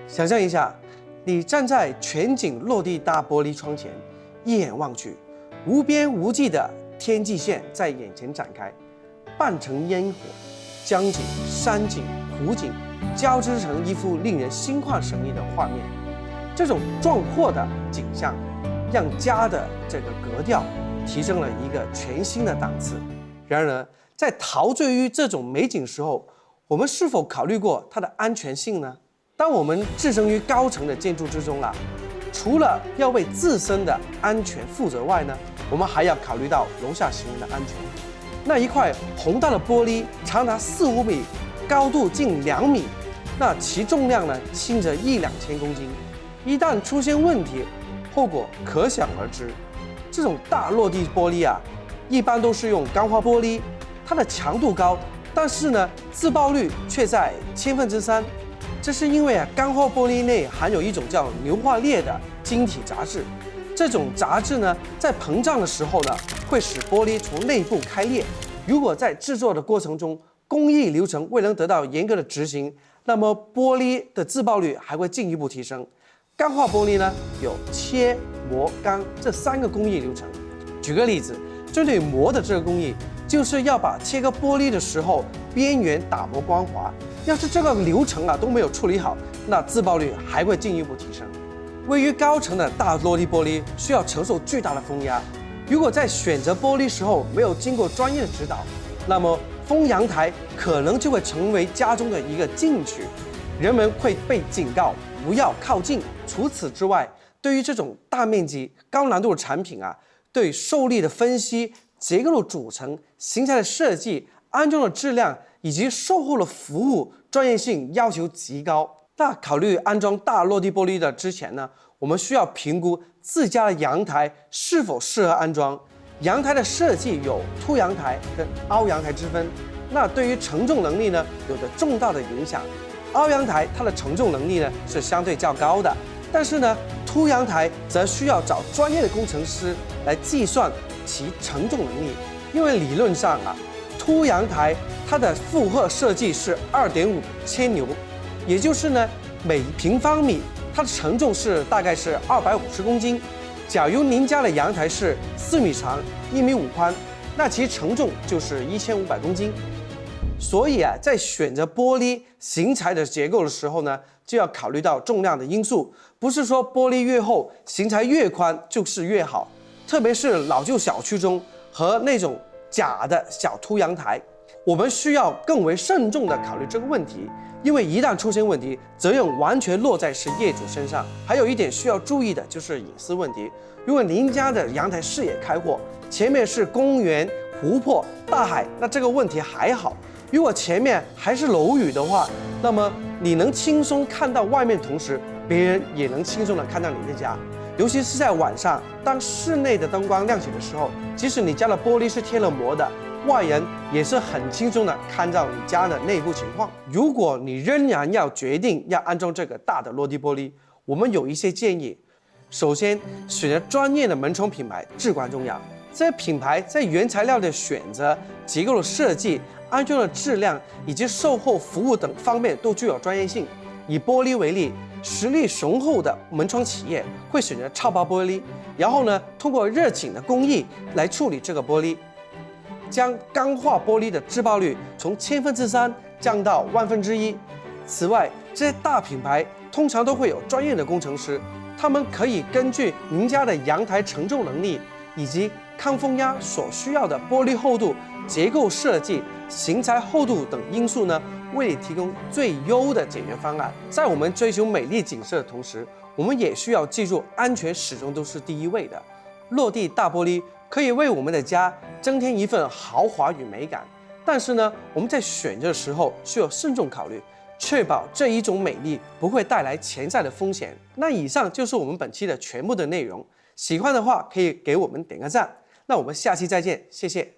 想象一下，你站在全景落地大玻璃窗前，一眼望去，无边无际的天际线在眼前展开，半城烟火、江景、山景、湖景交织成一幅令人心旷神怡的画面。这种壮阔的景象，让家的这个格调提升了一个全新的档次。然而，在陶醉于这种美景时候，我们是否考虑过它的安全性呢？当我们置身于高层的建筑之中除了要为自身的安全负责外呢，我们还要考虑到楼下行人的安全。那一块宏大的玻璃长达4-5米，高度近2米，那其重量呢，轻则1-2千公斤。一旦出现问题，后果可想而知。这种大落地玻璃一般都是用钢化玻璃，它的强度高，但是呢，自爆率却在3/1000。这是因为钢化玻璃内含有一种叫硫化镍的晶体杂质，这种杂质呢，在膨胀的时候呢，会使玻璃从内部开裂。如果在制作的过程中，工艺流程未能得到严格的执行，那么玻璃的自爆率还会进一步提升。钢化玻璃呢，有切、磨、钢这3个工艺流程。举个例子，针对磨的这个工艺，就是要把切割玻璃的时候边缘打磨光滑。要是这个流程都没有处理好，那自爆率还会进一步提升。位于高层的大落地玻璃需要承受巨大的风压，如果在选择玻璃时候没有经过专业的指导，那么封阳台可能就会成为家中的一个禁区，人们会被警告不要靠近。除此之外，对于这种大面积、高难度的产品对受力的分析、结构的组成、型材的设计、安装的质量以及售后的服务专业性要求极高。那考虑安装大落地玻璃的之前呢，我们需要评估自家的阳台是否适合安装。阳台的设计有凸阳台跟凹阳台之分，那对于承重能力呢，有着重大的影响。凹阳台它的承重能力呢是相对较高的，但是呢，凸阳台则需要找专业的工程师来计算其承重能力，因为理论上凸阳台它的负荷设计是2.5千牛，也就是呢每平方米它的承重大概是250公斤。假如您家的阳台是4米长、1.5米宽，那其承重就是1500公斤。所以在选择玻璃型材的结构的时候呢，就要考虑到重量的因素，不是说玻璃越厚、型材越宽就是越好。特别是老旧小区中和那种假的小凸阳台，我们需要更为慎重地考虑这个问题，因为一旦出现问题，责任完全落在是业主身上。还有一点需要注意的就是隐私问题。如果您家的阳台视野开阔，前面是公园、湖泊、大海，那这个问题还好。如果前面还是楼宇的话，那么你能轻松看到外面的同时，别人也能轻松地看到你的家。尤其是在晚上，当室内的灯光亮起的时候，即使你家的玻璃是贴了膜的，外人也是很轻松地看到你家的内部情况。如果你仍然要决定要安装这个大的落地玻璃，我们有一些建议。首先，选择专业的门窗品牌至关重要。这些品牌在原材料的选择、结构的设计、安装的质量以及售后服务等方面都具有专业性。以玻璃为例，实力雄厚的门窗企业会选择超薄玻璃，然后呢，通过热紧的工艺来处理这个玻璃，将钢化玻璃的制爆率从3/1000降到1/1000。此外，这些大品牌通常都会有专业的工程师，他们可以根据您家的阳台承重能力以及抗风压所需要的玻璃厚度、结构设计、型材厚度等因素呢，为你提供最优的解决方案。在我们追求美丽景色的同时，我们也需要记住，安全始终都是第一位的。落地大玻璃可以为我们的家增添一份豪华与美感，但是呢，我们在选择的时候需要慎重考虑，确保这一种美丽不会带来潜在的风险。那以上就是我们本期的全部的内容，喜欢的话可以给我们点个赞。那我们下期再见，谢谢。